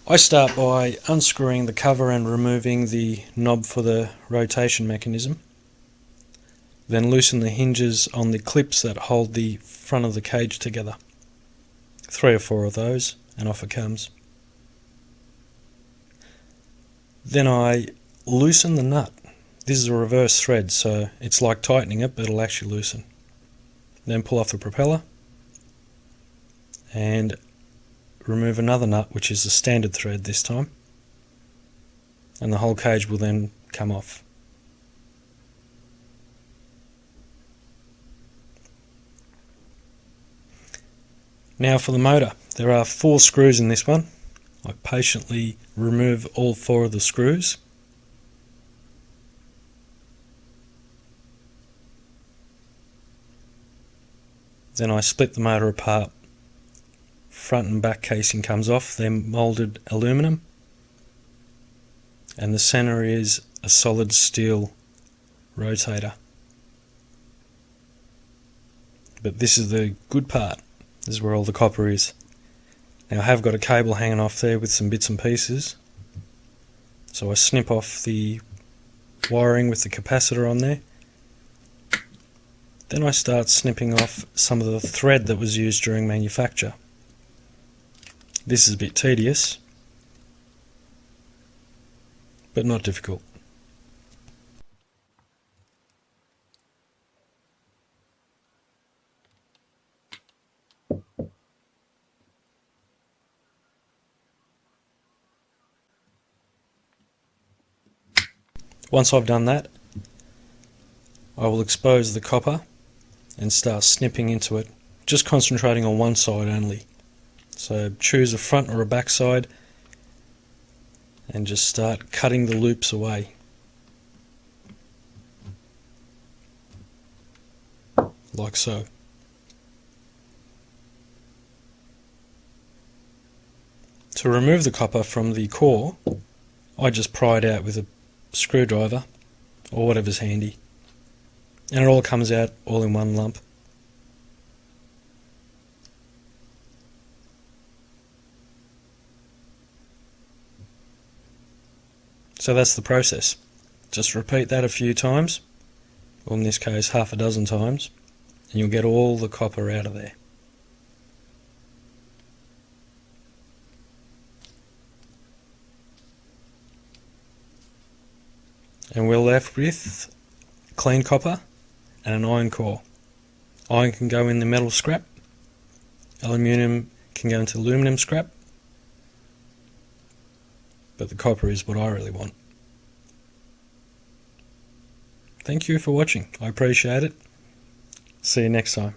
I start by unscrewing the cover and removing the knob for the rotation mechanism. Then loosen the hinges on the clips that hold the front of the cage together. 3 or 4 of those, and off it comes. Then I loosen the nut. This is a reverse thread, so it's like tightening it, but it'll actually loosen. Then pull off the propeller and remove another nut, which is a standard thread this time, and the whole cage will then come off. Now for the motor. There are 4 screws in this one. I patiently remove all 4 of the screws. Then I split the motor apart. Front and back casing comes off, they're moulded aluminum, and the center is a solid steel rotator. But this is the good part. This is where all the copper is. Now I have got a cable hanging off there with some bits and pieces, so I snip off the wiring with the capacitor on there. Then I start snipping off some of the thread that was used during manufacture. This is a bit tedious, but not difficult. Once I've done that, I will expose the copper and start snipping into it, just concentrating on one side only. So choose a front or a back side and just start cutting the loops away. Like so. To remove the copper from the core, I just pry it out with a screwdriver or whatever's handy, and it all comes out all in one lump. So that's the process. Just repeat that a few times, or in this case half a dozen times, and you'll get all the copper out of there. And we're left with clean copper and an iron core. Iron can go in the metal scrap, aluminium can go into aluminum scrap, but the copper is what I really want. Thank you for watching. I appreciate it. See you next time.